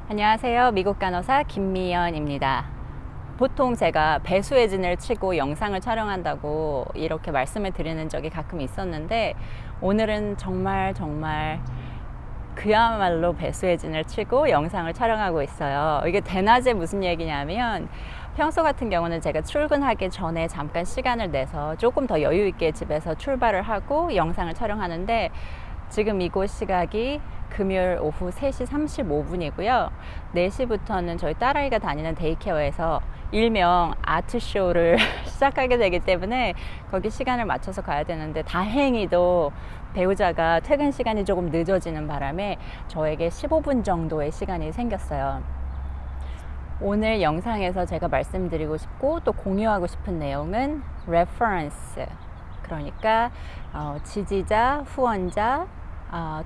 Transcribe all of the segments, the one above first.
안녕하세요. 미국 간호사 김미연입니다. 보통 제가 배수의 진을 치고 영상을 촬영한다고 이렇게 말씀을 드리는 적이 가끔 있었는데, 오늘은 정말 그야말로 배수의 진을 치고 영상을 촬영하고 있어요. 이게 대낮에 무슨 얘기냐면, 평소 같은 경우는 제가 출근하기 전에 잠깐 시간을 내서 조금 더 여유 있게 집에서 출발을 하고 영상을 촬영하는데, 지금 이곳 시각이 금요일 오후 3시 35분이고요. 4시부터는 저희 딸아이가 다니는 데이케어에서 일명 아트쇼를 시작하게 되기 때문에 거기 시간을 맞춰서 가야 되는데, 다행히도 배우자가 퇴근 시간이 조금 늦어지는 바람에 저에게 15분 정도의 시간이 생겼어요. 오늘 영상에서 제가 말씀드리고 싶고 또 공유하고 싶은 내용은 reference, 그러니까 지지자, 후원자,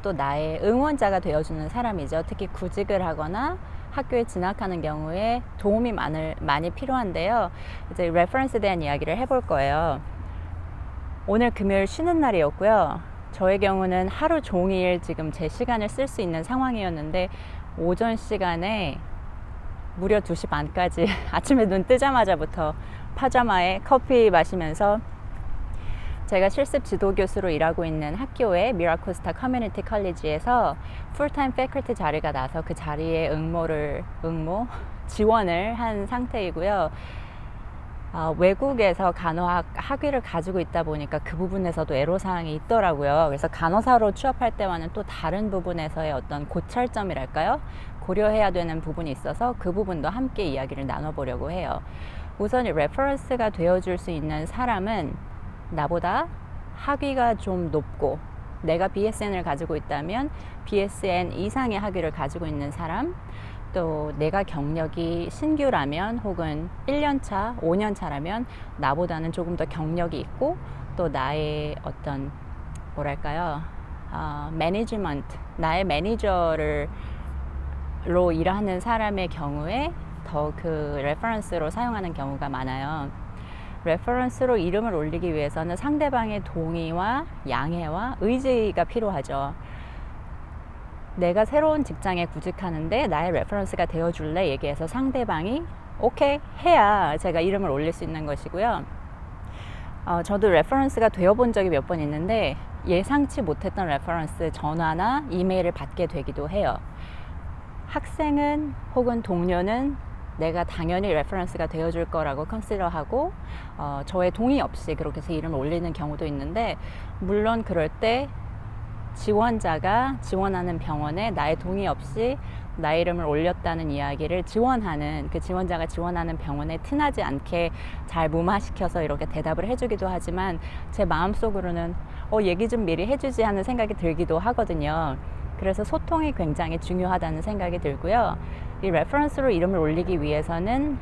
또 나의 응원자가 되어주는 사람이죠. 특히 구직을 하거나 학교에 진학하는 경우에 도움이 많이 필요한데요. 이제 레퍼런스에 대한 이야기를 해볼 거예요. 오늘 금요일 쉬는 날이었고요. 저의 경우는 하루 종일 지금 제 시간을 쓸 수 있는 상황이었는데, 오전 시간에 무려 2시 반까지 아침에 눈 뜨자마자부터 파자마에 커피 마시면서 제가 실습 지도 교수로 일하고 있는 학교의 미라코스타 커뮤니티 컬리지에서 풀타임 패컬티 자리가 나서 그 자리에 지원을 한 상태이고요. 외국에서 간호학 학위를 가지고 있다 보니까 그 부분에서도 애로사항이 있더라고요. 그래서 간호사로 취업할 때와는 또 다른 부분에서의 어떤 고찰점이랄까요? 고려해야 되는 부분이 있어서 그 부분도 함께 이야기를 나눠보려고 해요. 우선 이 레퍼런스가 되어줄 수 있는 사람은 나보다 학위가 좀 높고, 내가 BSN을 가지고 있다면 BSN 이상의 학위를 가지고 있는 사람, 또 내가 경력이 신규라면 혹은 1년차, 5년차라면 나보다는 조금 더 경력이 있고, 또 나의 어떤 매니지먼트, 나의 매니저로 일하는 사람의 경우에 더 그 레퍼런스로 사용하는 경우가 많아요. 레퍼런스로 이름을 올리기 위해서는 상대방의 동의와 양해와 의지가 필요하죠. 내가 새로운 직장에 구직하는데 나의 레퍼런스가 되어줄래? 얘기해서 상대방이 오케이 해야 제가 이름을 올릴 수 있는 것이고요. 저도 레퍼런스가 되어본 적이 몇 번 있는데, 예상치 못했던 레퍼런스 전화나 이메일을 받게 되기도 해요. 학생은 혹은 동료는 내가 당연히 레퍼런스가 되어줄 거라고 컨시더하고 저의 동의 없이 그렇게 해서 이름을 올리는 경우도 있는데, 물론 그럴 때 지원자가 지원하는 병원에 나의 동의 없이 나의 이름을 올렸다는 이야기를 그 지원자가 지원하는 병원에 티나지 않게 잘 무마시켜서 이렇게 대답을 해주기도 하지만, 제 마음속으로는 얘기 좀 미리 해주지 하는 생각이 들기도 하거든요. 그래서 소통이 굉장히 중요하다는 생각이 들고요. 이 레퍼런스로 이름을 올리기 위해서는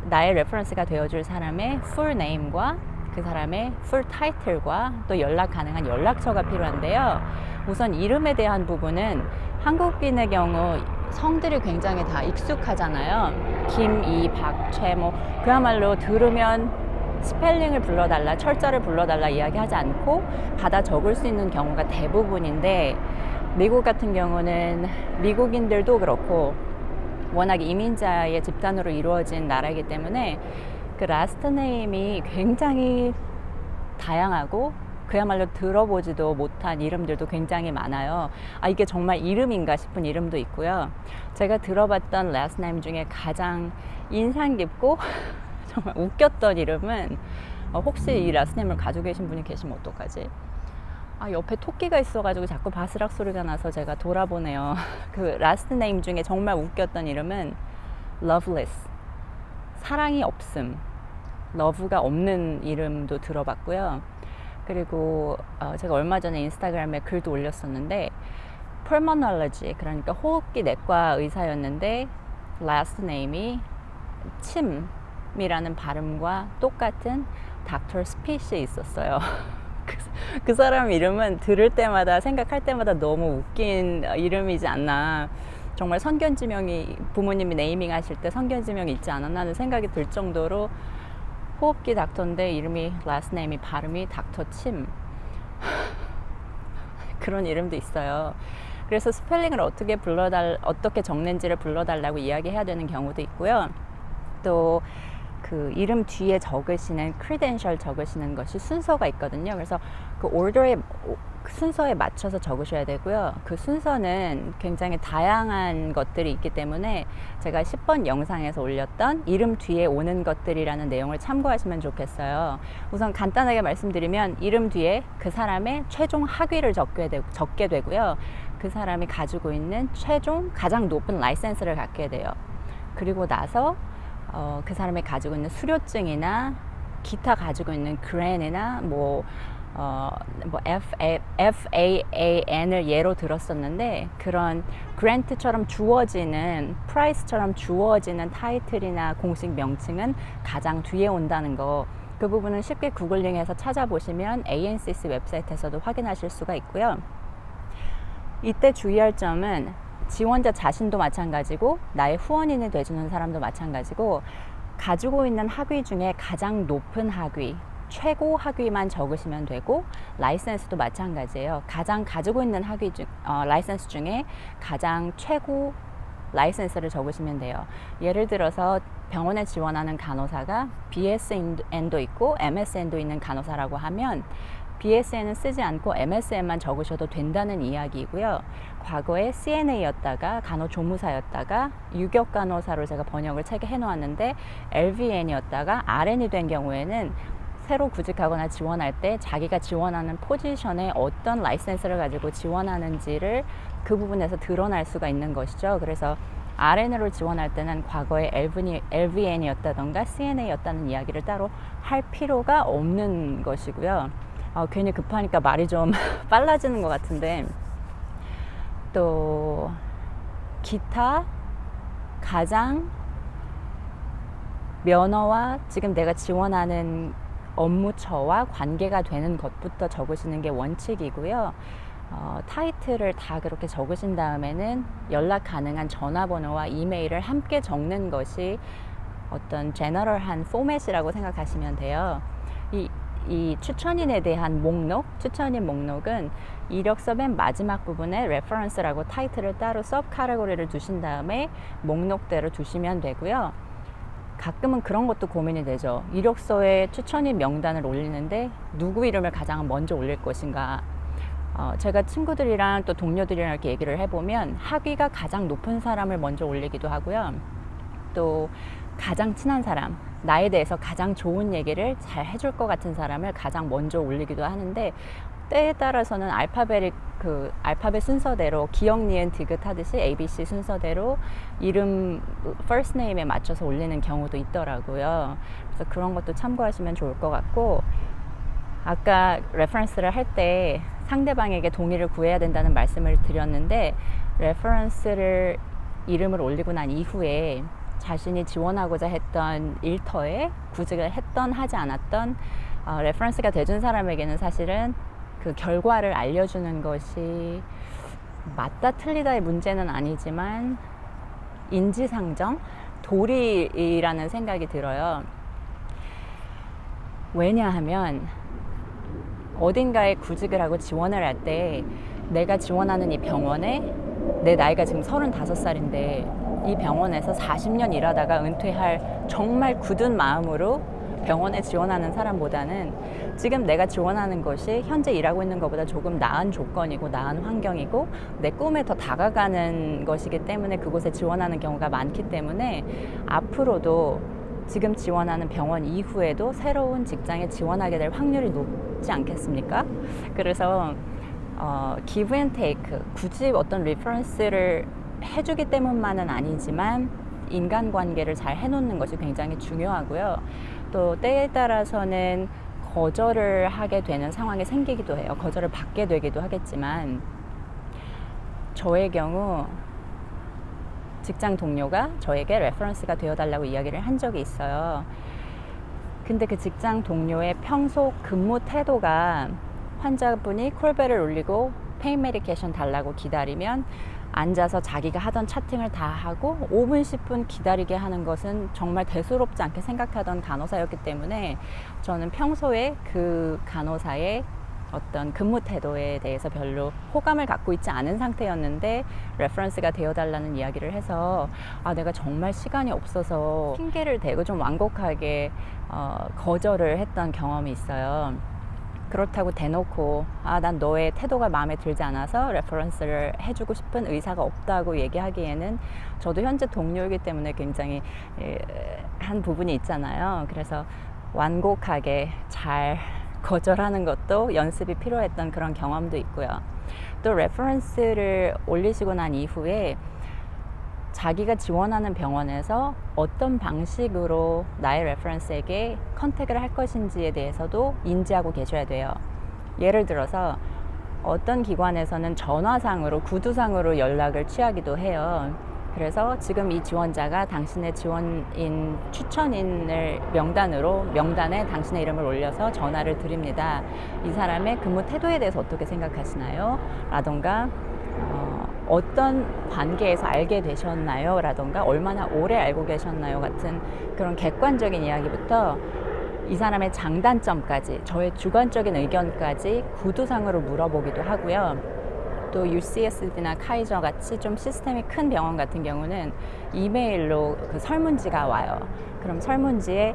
나의 레퍼런스가 되어줄 사람의 풀 네임과 그 사람의 풀 타이틀과 또 연락 가능한 연락처가 필요한데요. 우선 이름에 대한 부분은 한국인의 경우 성들이 굉장히 다 익숙하잖아요. 김, 이, 박, 최, 그야말로 들으면 스펠링을 불러달라, 철자를 불러달라 이야기하지 않고 받아 적을 수 있는 경우가 대부분인데, 미국 같은 경우는 미국인들도 그렇고 워낙 이민자의 집단으로 이루어진 나라이기 때문에 그 라스트 네임이 굉장히 다양하고 그야말로 들어보지도 못한 이름들도 굉장히 많아요. 이게 정말 이름인가 싶은 이름도 있고요. 제가 들어봤던 라스트 네임 중에 가장 인상 깊고 정말 웃겼던 이름은, 혹시 이 라스트 네임을 가지고 계신 분이 계시면 어떡하지? 옆에 토끼가 있어가지고 자꾸 바스락 소리가 나서 제가 돌아보네요. 그 라스트 네임 중에 정말 웃겼던 이름은 loveless, 사랑이 없음, 러브가 없는 이름도 들어봤고요. 그리고 제가 얼마 전에 인스타그램에 글도 올렸었는데, pulmonology, 그러니까 호흡기 내과 의사였는데 라스트 네임이 침이라는 발음과 똑같은 닥터 스핏이 있었어요. 그 사람 이름은 들을 때마다, 생각할 때마다 너무 웃긴 이름이지 않나. 정말 선견지명이, 부모님이 네이밍 하실 때 선견지명이 있지 않았나 하는 생각이 들 정도로 호흡기 닥터인데 이름이, 라스트 네임이 발음이 닥터 침. 그런 이름도 있어요. 그래서 스펠링을 어떻게 적는지를 불러달라고 이야기해야 되는 경우도 있고요. 또 그 이름 뒤에 적으시는 크리덴셜 적으시는 것이 순서가 있거든요. 그래서 그 오더의 순서에 맞춰서 적으셔야 되고요. 그 순서는 굉장히 다양한 것들이 있기 때문에 제가 10번 영상에서 올렸던 이름 뒤에 오는 것들이라는 내용을 참고하시면 좋겠어요. 우선 간단하게 말씀드리면 이름 뒤에 그 사람의 최종 학위를 적게 되고요. 그 사람이 가지고 있는 최종 가장 높은 라이센스를 갖게 돼요. 그리고 나서 그 사람이 가지고 있는 수료증이나 기타 가지고 있는 그랜이나 FAAN을 예로 들었었는데 그런 그랜트처럼 주어지는 프라이스처럼 주어지는 타이틀이나 공식 명칭은 가장 뒤에 온다는 거, 그 부분은 쉽게 구글링해서 찾아보시면 ANCC 웹사이트에서도 확인하실 수가 있고요. 이때 주의할 점은 지원자 자신도 마찬가지고 나의 후원인이 돼주는 사람도 마찬가지고 가지고 있는 학위 중에 가장 높은 학위, 최고 학위만 적으시면 되고 라이센스도 마찬가지예요. 가장 가지고 있는 라이센스 중에 가장 최고 라이센스를 적으시면 돼요. 예를 들어서 병원에 지원하는 간호사가 BSN도 있고 MSN도 있는 간호사라고 하면 BSN은 쓰지 않고 MSN만 적으셔도 된다는 이야기이고요. 과거에 CNA였다가 간호조무사였다가 유격간호사로 제가 번역을 책에 해놓았는데 LVN이었다가 RN이 된 경우에는 새로 구직하거나 지원할 때 자기가 지원하는 포지션에 어떤 라이센스를 가지고 지원하는지를 그 부분에서 드러날 수가 있는 것이죠. 그래서 RN으로 지원할 때는 과거에 LVN이었다던가 CNA였다는 이야기를 따로 할 필요가 없는 것이고요. 괜히 급하니까 말이 좀 빨라지는 것 같은데, 또 기타 가장 면허와 지금 내가 지원하는 업무처와 관계가 되는 것부터 적으시는 게 원칙이고요. 타이틀을 다 그렇게 적으신 다음에는 연락 가능한 전화번호와 이메일을 함께 적는 것이 어떤 제너럴한 포맷이라고 생각하시면 돼요. 이 추천인에 대한 추천인 목록은 이력서 맨 마지막 부분에 레퍼런스라고 타이틀을 따로 서브 카테고리를 두신 다음에 목록대로 두시면 되고요. 가끔은 그런 것도 고민이 되죠. 이력서에 추천인 명단을 올리는데 누구 이름을 가장 먼저 올릴 것인가. 제가 친구들이랑 또 동료들이랑 이렇게 얘기를 해보면 학위가 가장 높은 사람을 먼저 올리기도 하고요. 또 가장 친한 사람, 나에 대해서 가장 좋은 얘기를 잘 해줄 것 같은 사람을 가장 먼저 올리기도 하는데, 때에 따라서는 알파벳 순서대로 기억, 니은, 디귿 하듯이 ABC 순서대로 이름 first name에 맞춰서 올리는 경우도 있더라고요. 그래서 그런 것도 참고하시면 좋을 것 같고, 아까 레퍼런스를 할 때 상대방에게 동의를 구해야 된다는 말씀을 드렸는데, 레퍼런스를 이름을 올리고 난 이후에 자신이 지원하고자 했던 일터에 구직을 했던 하지 않았던 레퍼런스가 돼준 사람에게는 사실은 그 결과를 알려주는 것이 맞다 틀리다의 문제는 아니지만 인지상정, 도리라는 생각이 들어요. 왜냐하면 어딘가에 구직을 하고 지원을 할 때 내가 지원하는 이 병원에 내 나이가 지금 35살인데 이 병원에서 40년 일하다가 은퇴할 정말 굳은 마음으로 병원에 지원하는 사람보다는 지금 내가 지원하는 것이 현재 일하고 있는 것보다 조금 나은 조건이고 나은 환경이고 내 꿈에 더 다가가는 것이기 때문에 그곳에 지원하는 경우가 많기 때문에 앞으로도 지금 지원하는 병원 이후에도 새로운 직장에 지원하게 될 확률이 높지 않겠습니까? 그래서 give and take, 굳이 어떤 리퍼런스를 해주기 때문만은 아니지만 인간관계를 잘 해놓는 것이 굉장히 중요하고요. 또 때에 따라서는 거절을 하게 되는 상황이 생기기도 해요. 거절을 받게 되기도 하겠지만, 저의 경우 직장 동료가 저에게 레퍼런스가 되어달라고 이야기를 한 적이 있어요. 근데 그 직장 동료의 평소 근무 태도가 환자분이 콜벨을 울리고 페인 메디케이션 달라고 기다리면 앉아서 자기가 하던 차팅을 다 하고 5분, 10분 기다리게 하는 것은 정말 대수롭지 않게 생각하던 간호사였기 때문에 저는 평소에 그 간호사의 어떤 근무 태도에 대해서 별로 호감을 갖고 있지 않은 상태였는데 레퍼런스가 되어달라는 이야기를 해서 내가 정말 시간이 없어서 핑계를 대고 좀 완곡하게 거절을 했던 경험이 있어요. 그렇다고 대놓고 난 너의 태도가 마음에 들지 않아서 레퍼런스를 해주고 싶은 의사가 없다고 얘기하기에는 저도 현재 동료이기 때문에 굉장히 한 부분이 있잖아요. 그래서 완곡하게 잘 거절하는 것도 연습이 필요했던 그런 경험도 있고요. 또 레퍼런스를 올리시고 난 이후에 자기가 지원하는 병원에서 어떤 방식으로 나의 레퍼런스에게 컨택을 할 것인지에 대해서도 인지하고 계셔야 돼요. 예를 들어서 어떤 기관에서는 전화상으로, 구두상으로 연락을 취하기도 해요. 그래서 지금 이 지원자가 당신의 지원인 추천인을 명단에 당신의 이름을 올려서 전화를 드립니다. 이 사람의 근무 태도에 대해서 어떻게 생각하시나요? 라던가 어떤 관계에서 알게 되셨나요? 라던가 얼마나 오래 알고 계셨나요? 같은 그런 객관적인 이야기부터 이 사람의 장단점까지, 저의 주관적인 의견까지 구두상으로 물어보기도 하고요. 또 UCSD나 카이저 같이 좀 시스템이 큰 병원 같은 경우는 이메일로 그 설문지가 와요. 그럼 설문지에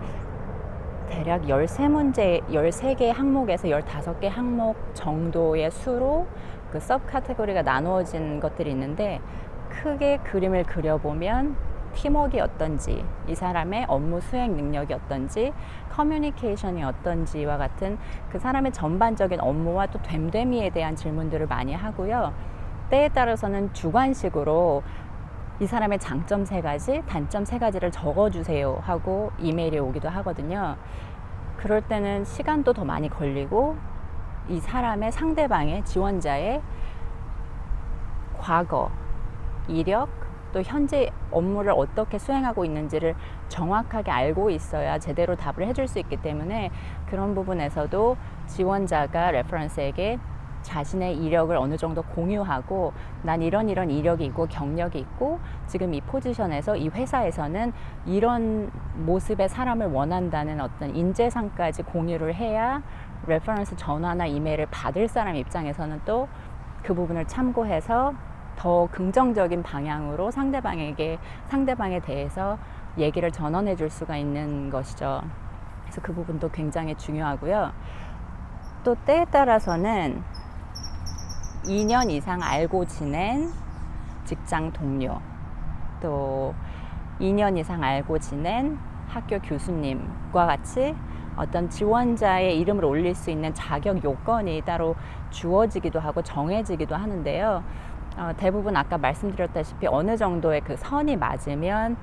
대략 13개 항목에서 15개 항목 정도의 수로 그 서브 카테고리가 나누어진 것들이 있는데, 크게 그림을 그려보면 팀워크가 어떤지, 이 사람의 업무 수행 능력이 어떤지, 커뮤니케이션이 어떤지와 같은 그 사람의 전반적인 업무와 또 됨됨이에 대한 질문들을 많이 하고요. 때에 따라서는 주관식으로 이 사람의 장점 3가지, 단점 3가지를 적어주세요 하고 이메일이 오기도 하거든요. 그럴 때는 시간도 더 많이 걸리고 이 사람의 상대방의 지원자의 과거, 이력, 또 현재 업무를 어떻게 수행하고 있는지를 정확하게 알고 있어야 제대로 답을 해줄 수 있기 때문에 그런 부분에서도 지원자가 레퍼런스에게 자신의 이력을 어느 정도 공유하고 난 이런 이력이 있고 경력이 있고 지금 이 포지션에서 이 회사에서는 이런 모습의 사람을 원한다는 어떤 인재상까지 공유를 해야 레퍼런스 전화나 이메일을 받을 사람 입장에서는 또 그 부분을 참고해서 더 긍정적인 방향으로 상대방에 대해서 얘기를 전원해 줄 수가 있는 것이죠. 그래서 그 부분도 굉장히 중요하고요. 또 때에 따라서는 2년 이상 알고 지낸 직장 동료, 또 2년 이상 알고 지낸 학교 교수님과 같이 어떤 지원자의 이름을 올릴 수 있는 자격 요건이 따로 주어지기도 하고 정해지기도 하는데요. 대부분 아까 말씀드렸다시피 어느 정도의 그 선이 맞으면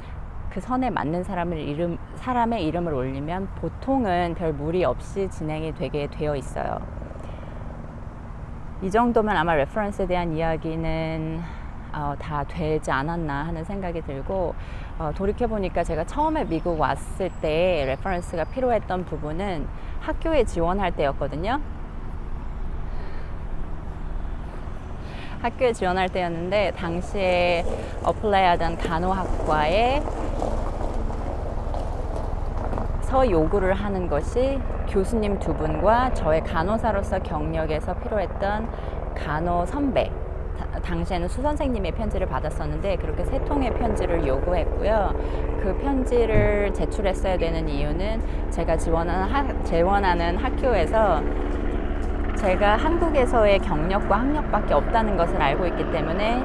그 선에 맞는 사람의 이름을 올리면 보통은 별 무리 없이 진행이 되게 되어 있어요. 이 정도면 아마 레퍼런스에 대한 이야기는 다 되지 않았나 하는 생각이 들고, 돌이켜보니까 제가 처음에 미국 왔을 때 레퍼런스가 필요했던 부분은 학교에 지원할 때였거든요. 학교에 지원할 때였는데 당시에 어플라이하던 간호학과에 서 요구를 하는 것이 교수님 2분과 저의 간호사로서 경력에서 필요했던 간호 선배, 당시에는 수선생님의 편지를 받았었는데 그렇게 3통의 편지를 요구했고요. 그 편지를 제출했어야 되는 이유는 제가 지원하는 학교에서 제가 한국에서의 경력과 학력밖에 없다는 것을 알고 있기 때문에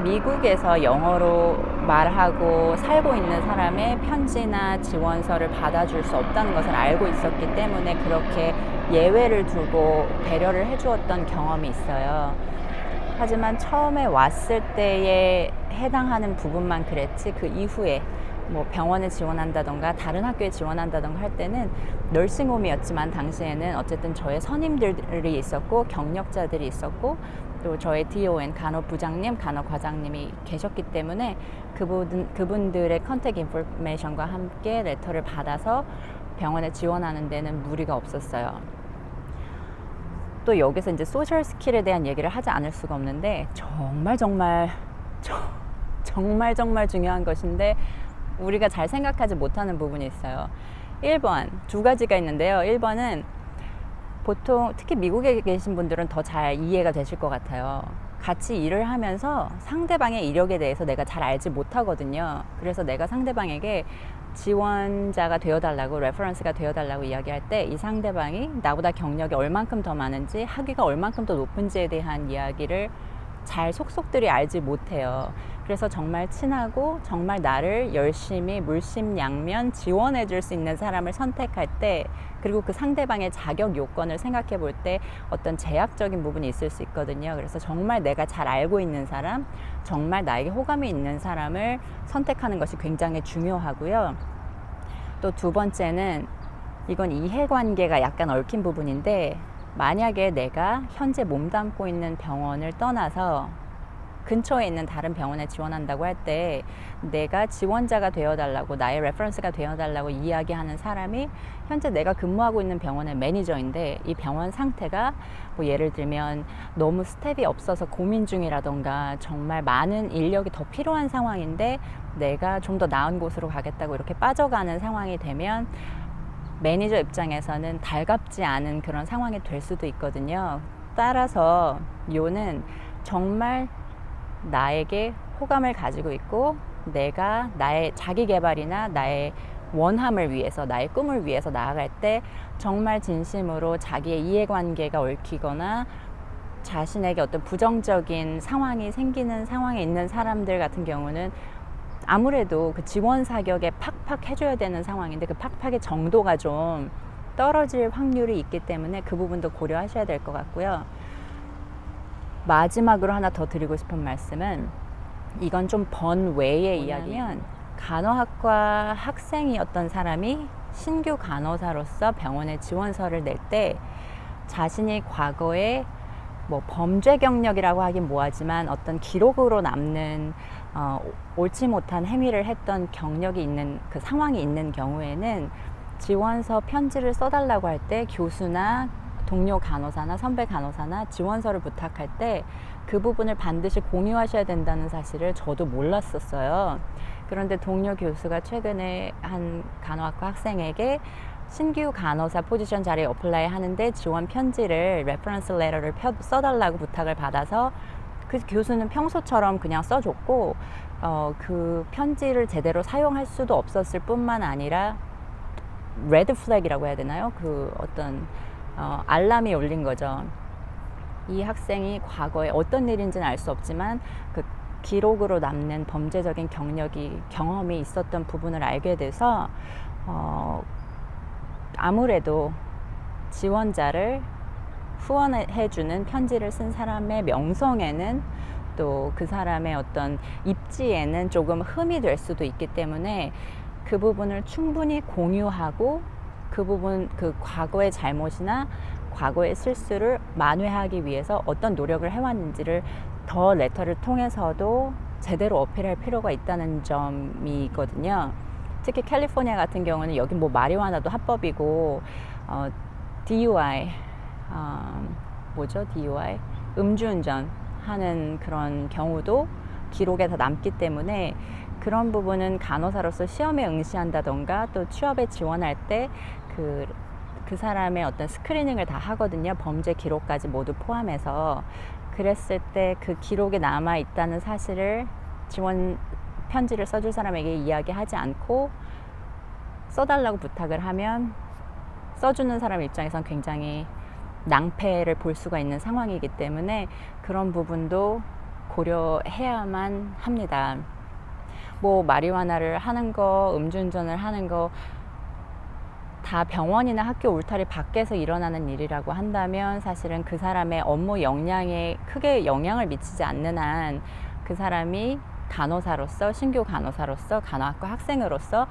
미국에서 영어로 말하고 살고 있는 사람의 편지나 지원서를 받아줄 수 없다는 것을 알고 있었기 때문에 그렇게 예외를 두고 배려를 해주었던 경험이 있어요. 하지만 처음에 왔을 때에 해당하는 부분만 그랬지 그 이후에 뭐 병원에 지원한다던가 다른 학교에 지원한다던가 할 때는 널싱홈이었지만 당시에는 어쨌든 저의 선임들이 있었고 경력자들이 있었고 또 저의 DON 간호부장님, 간호과장님이 계셨기 때문에 그분들의 컨택 인포메이션과 함께 레터를 받아서 병원에 지원하는 데는 무리가 없었어요. 또 여기서 이제 소셜 스킬에 대한 얘기를 하지 않을 수가 없는데 정말 중요한 것인데 우리가 잘 생각하지 못하는 부분이 있어요. 1번, 2가지가 있는데요. 1번은 보통 특히 미국에 계신 분들은 더 잘 이해가 되실 것 같아요. 같이 일을 하면서 상대방의 이력에 대해서 내가 잘 알지 못하거든요. 그래서 내가 상대방에게 지원자가 되어달라고, 레퍼런스가 되어달라고 이야기할 때 이 상대방이 나보다 경력이 얼만큼 더 많은지, 학위가 얼만큼 더 높은지에 대한 이야기를 잘 속속들이 알지 못해요. 그래서 정말 친하고 정말 나를 열심히 물심양면 지원해 줄 수 있는 사람을 선택할 때, 그리고 그 상대방의 자격 요건을 생각해 볼 때 어떤 제약적인 부분이 있을 수 있거든요. 그래서 정말 내가 잘 알고 있는 사람, 정말 나에게 호감이 있는 사람을 선택하는 것이 굉장히 중요하고요. 또 두 번째는, 이건 이해관계가 약간 얽힌 부분인데, 만약에 내가 현재 몸담고 있는 병원을 떠나서 근처에 있는 다른 병원에 지원한다고 할 때 내가 지원자가 되어달라고, 나의 레퍼런스가 되어달라고 이야기하는 사람이 현재 내가 근무하고 있는 병원의 매니저인데, 이 병원 상태가 뭐 예를 들면 너무 스텝이 없어서 고민 중이라던가 정말 많은 인력이 더 필요한 상황인데 내가 좀 더 나은 곳으로 가겠다고 이렇게 빠져가는 상황이 되면 매니저 입장에서는 달갑지 않은 그런 상황이 될 수도 있거든요. 따라서 요는 정말 나에게 호감을 가지고 있고 내가 나의 자기 개발이나 나의 원함을 위해서, 나의 꿈을 위해서 나아갈 때 정말 진심으로 자기의 이해관계가 얽히거나 자신에게 어떤 부정적인 상황이 생기는 상황에 있는 사람들 같은 경우는 아무래도 그 지원 사격에 팍팍 해줘야 되는 상황인데 그 팍팍의 정도가 좀 떨어질 확률이 있기 때문에 그 부분도 고려하셔야 될 것 같고요. 마지막으로 하나 더 드리고 싶은 말씀은, 이건 좀 번외의 이야기면, 간호학과 학생이었던 사람이 신규 간호사로서 병원에 지원서를 낼 때 자신이 과거에 뭐 범죄 경력이라고 하긴 뭐하지만 어떤 기록으로 남는 옳지 못한 행위를 했던 경력이 있는 그 상황이 있는 경우에는 지원서 편지를 써달라고 할 때 교수나 동료 간호사나 선배 간호사나 지원서를 부탁할 때 그 부분을 반드시 공유하셔야 된다는 사실을 저도 몰랐었어요. 그런데 동료 교수가 최근에 한 간호학과 학생에게 신규 간호사 포지션 자리에 어플라이 하는데 지원 편지를, 레퍼런스 레터를 써달라고 부탁을 받아서 그 교수는 평소처럼 그냥 써줬고 그 편지를 제대로 사용할 수도 없었을 뿐만 아니라 레드 플래그라고 해야 되나요? 그 어떤 알람이 울린 거죠. 이 학생이 과거에 어떤 일인지는 알 수 없지만 그 기록으로 남는 범죄적인 경험이 있었던 부분을 알게 돼서 아무래도 지원자를 후원해주는 편지를 쓴 사람의 명성에는, 또 그 사람의 어떤 입지에는 조금 흠이 될 수도 있기 때문에 그 부분을 충분히 공유하고 그 부분, 그 과거의 잘못이나 과거의 실수를 만회하기 위해서 어떤 노력을 해왔는지를 더 레터를 통해서도 제대로 어필할 필요가 있다는 점이 있거든요. 특히 캘리포니아 같은 경우는 여기 뭐 마리화나도 합법이고 DUI 뭐죠? DUI 음주운전 하는 그런 경우도 기록에 다 남기 때문에 그런 부분은 간호사로서 시험에 응시한다던가 또 취업에 지원할 때 그 사람의 어떤 스크리닝을 다 하거든요. 범죄 기록까지 모두 포함해서. 그랬을 때 그 기록에 남아 있다는 사실을 지원 편지를 써줄 사람에게 이야기하지 않고 써달라고 부탁을 하면 써주는 사람 입장에선 굉장히 낭패를 볼 수가 있는 상황이기 때문에 그런 부분도 고려해야만 합니다. 뭐 마리화나를 하는 거, 음주운전을 하는 거 다 병원이나 학교 울타리 밖에서 일어나는 일이라고 한다면 사실은 그 사람의 업무 역량에 크게 영향을 미치지 않는 한 그 사람이 간호사로서, 신규 간호사로서, 간호학과 학생으로서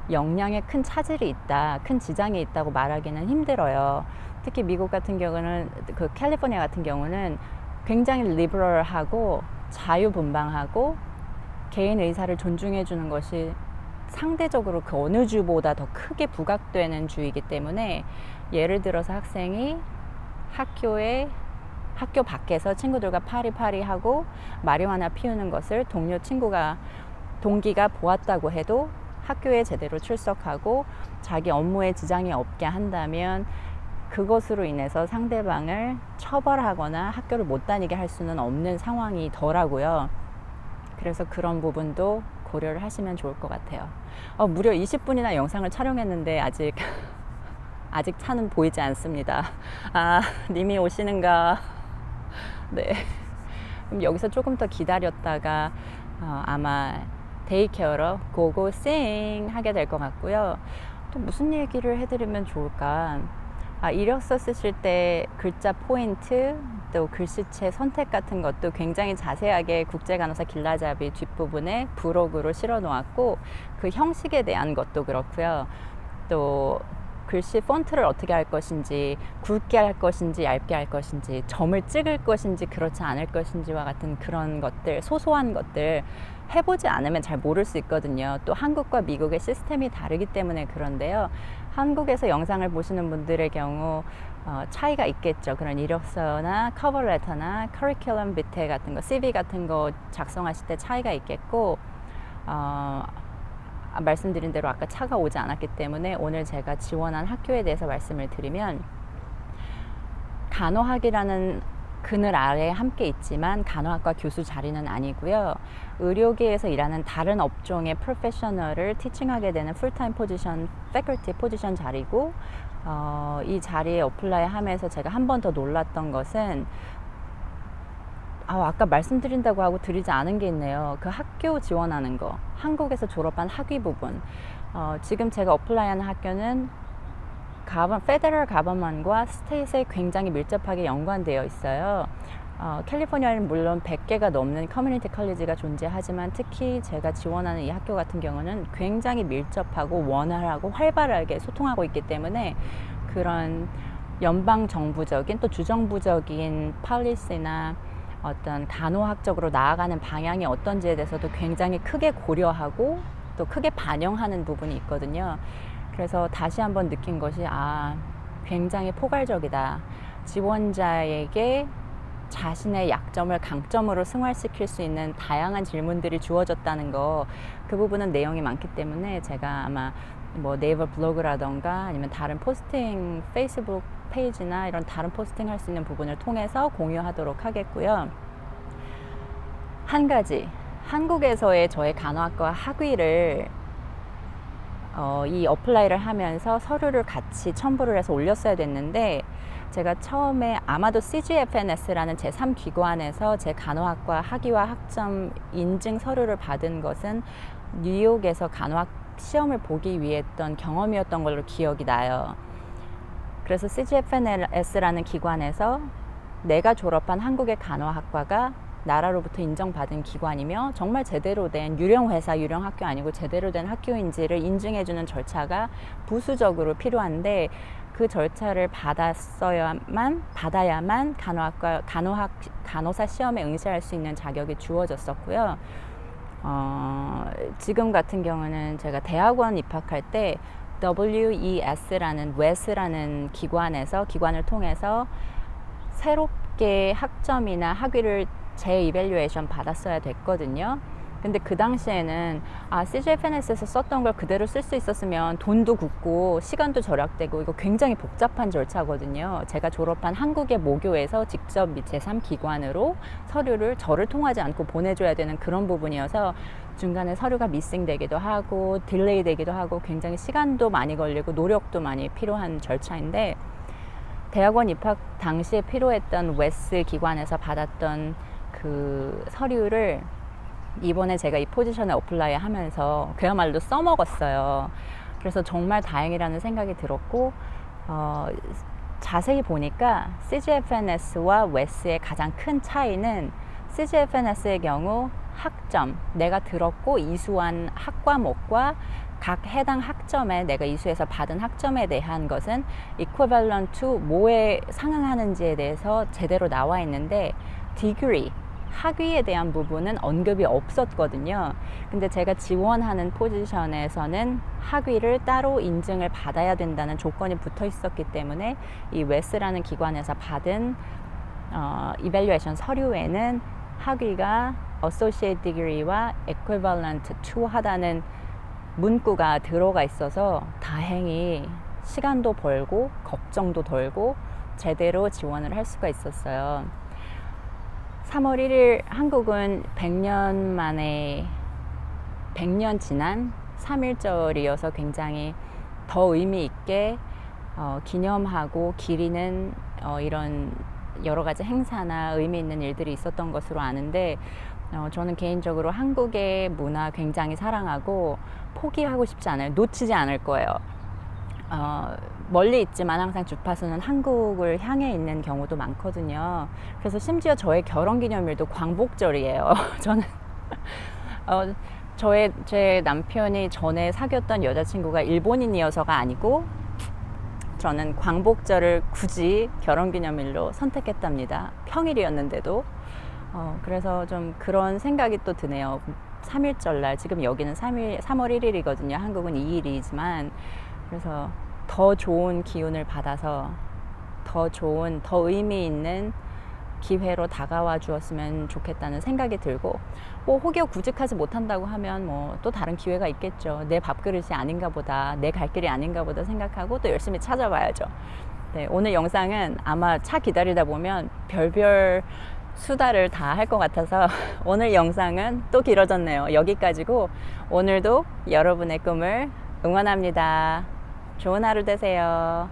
역량에 큰 차질이 있다, 큰 지장이 있다고 말하기는 힘들어요. 특히 미국 같은 경우는, 그 캘리포니아 같은 경우는 굉장히 리버럴하고 자유분방하고 개인 의사를 존중해 주는 것이 상대적으로 그 어느 주보다 더 크게 부각되는 주이기 때문에, 예를 들어서 학생이 학교 밖에서 친구들과 파리하고 마리화나 피우는 것을 동기가 보았다고 해도 학교에 제대로 출석하고 자기 업무에 지장이 없게 한다면 그것으로 인해서 상대방을 처벌하거나 학교를 못 다니게 할 수는 없는 상황이더라고요. 그래서 그런 부분도 고려를 하시면 좋을 것 같아요. 무려 20분이나 영상을 촬영했는데 아직 차는 보이지 않습니다. 님이 오시는가? 네. 그럼 여기서 조금 더 기다렸다가 아마 데이케어로 고고싱 하게 될 것 같고요. 또 무슨 얘기를 해드리면 좋을까? 이력서 쓰실 때 글자 포인트, 또 글씨체 선택 같은 것도 굉장히 자세하게 국제간호사 길라잡이 뒷부분에 부록으로 실어 놓았고, 그 형식에 대한 것도 그렇고요. 또 글씨 폰트를 어떻게 할 것인지, 굵게 할 것인지 얇게 할 것인지, 점을 찍을 것인지 그렇지 않을 것인지와 같은 그런 것들, 소소한 것들 해보지 않으면 잘 모를 수 있거든요. 또 한국과 미국의 시스템이 다르기 때문에 그런데요. 한국에서 영상을 보시는 분들의 경우 차이가 있겠죠. 그런 이력서나 커버레터나 커리큘럼 밑에 같은 거, CV 같은 거 작성하실 때 차이가 있겠고, 말씀드린 대로 아까 차가 오지 않았기 때문에 오늘 제가 지원한 학교에 대해서 말씀을 드리면, 간호학이라는 그늘 아래에 함께 있지만 간호학과 교수 자리는 아니고요. 의료계에서 일하는 다른 업종의 프로페셔널을 티칭하게 되는 풀타임 포지션, 패컬티 포지션 자리고, 이 자리에 어플라이 하면서 제가 한 번 더 놀랐던 것은, 아까 말씀드린다고 하고 드리지 않은 게 있네요. 그 학교 지원하는 거, 한국에서 졸업한 학위 부분. 지금 제가 어플라이하는 학교는 페더럴 가버먼과 스테이트에 굉장히 밀접하게 연관되어 있어요. 캘리포니아에는 물론 100개가 넘는 커뮤니티 컬리지가 존재하지만, 특히 제가 지원하는 이 학교 같은 경우는 굉장히 밀접하고 원활하고 활발하게 소통하고 있기 때문에, 그런 연방 정부적인 또 주정부적인 폴리시나 어떤 간호학적으로 나아가는 방향이 어떤지에 대해서도 굉장히 크게 고려하고 또 크게 반영하는 부분이 있거든요. 그래서 다시 한번 느낀 것이, 굉장히 포괄적이다. 지원자에게 자신의 약점을 강점으로 승화시킬 수 있는 다양한 질문들이 주어졌다는 거, 그 부분은 내용이 많기 때문에 제가 아마 네이버 블로그라던가 아니면 다른 포스팅, 페이스북 페이지나 이런 다른 포스팅 할 수 있는 부분을 통해서 공유하도록 하겠고요. 한 가지, 한국에서의 저의 간호학과 학위를 이 어플라이를 하면서 서류를 같이 첨부를 해서 올렸어야 됐는데, 제가 처음에 아마도 CGFNS라는 제3기관에서 제 간호학과 학위와 학점 인증 서류를 받은 것은 뉴욕에서 간호학 시험을 보기 위해 했던 경험이었던 걸로 기억이 나요. 그래서 CGFNS라는 기관에서 내가 졸업한 한국의 간호학과가 나라로부터 인정받은 기관이며 정말 제대로 된 유령 회사, 유령 학교 아니고 제대로 된 학교인지를 인증해주는 절차가 부수적으로 필요한데, 그 절차를 받아야만 간호사 시험에 응시할 수 있는 자격이 주어졌었고요. 지금 같은 경우는 제가 대학원 입학할 때 WES라는 기관을 통해서 새롭게 학점이나 학위를 재이밸류에이션 받았어야 됐거든요. 근데 그 당시에는 CGFNS에서 썼던 걸 그대로 쓸 수 있었으면 돈도 굳고 시간도 절약되고, 이거 굉장히 복잡한 절차거든요. 제가 졸업한 한국의 모교에서 직접 제3기관으로 서류를 저를 통하지 않고 보내줘야 되는 그런 부분이어서 중간에 서류가 미싱되기도 하고 딜레이 되기도 하고 굉장히 시간도 많이 걸리고 노력도 많이 필요한 절차인데, 대학원 입학 당시에 필요했던 웨스 기관에서 받았던 그 서류를 이번에 제가 이 포지션에 어플라이 하면서 그야말로 써먹었어요. 그래서 정말 다행이라는 생각이 들었고, 자세히 보니까 CGFNS와 웨스의 가장 큰 차이는, CGFNS의 경우 학점, 내가 들었고 이수한 학과목과 각 해당 학점에 내가 이수해서 받은 학점에 대한 것은 equivalent to 뭐에 상응하는지에 대해서 제대로 나와 있는데, degree, 학위에 대한 부분은 언급이 없었거든요. 근데 제가 지원하는 포지션에서는 학위를 따로 인증을 받아야 된다는 조건이 붙어 있었기 때문에, 이 웨스라는 기관에서 받은 이밸류에이션 서류에는 학위가 associate degree와 equivalent to 하다는 문구가 들어가 있어서 다행히 시간도 벌고 걱정도 덜고 제대로 지원을 할 수가 있었어요. 3월 1일 한국은 100년 만에 100년 지난 3.1절이어서 굉장히 더 의미 있게 기념하고 기리는 이런 여러 가지 행사나 의미 있는 일들이 있었던 것으로 아는데 저는 개인적으로 한국의 문화 굉장히 사랑하고 포기하고 싶지 않아요. 놓치지 않을 거예요. 멀리 있지만 항상 주파수는 한국을 향해 있는 경우도 많거든요. 그래서 심지어 저의 결혼기념일도 광복절이에요. 저는 제 남편이 전에 사귀었던 여자친구가 일본인이어서가 아니고 저는 광복절을 굳이 결혼기념일로 선택했답니다. 평일이었는데도. 그래서 좀 그런 생각이 또 드네요. 3.1절날, 지금 여기는 3월 1일이거든요. 한국은 2일이지만. 그래서 더 좋은 기운을 받아서 더 좋은, 더 의미 있는 기회로 다가와 주었으면 좋겠다는 생각이 들고, 뭐 혹여 구직하지 못한다고 하면 뭐 또 다른 기회가 있겠죠. 내 밥그릇이 아닌가 보다, 내 갈 길이 아닌가 보다 생각하고 또 열심히 찾아봐야죠. 네, 오늘 영상은 아마 차 기다리다 보면 별별 수다를 다 할 것 같아서 오늘 영상은 또 길어졌네요. 여기까지고 오늘도 여러분의 꿈을 응원합니다. 좋은 하루 되세요.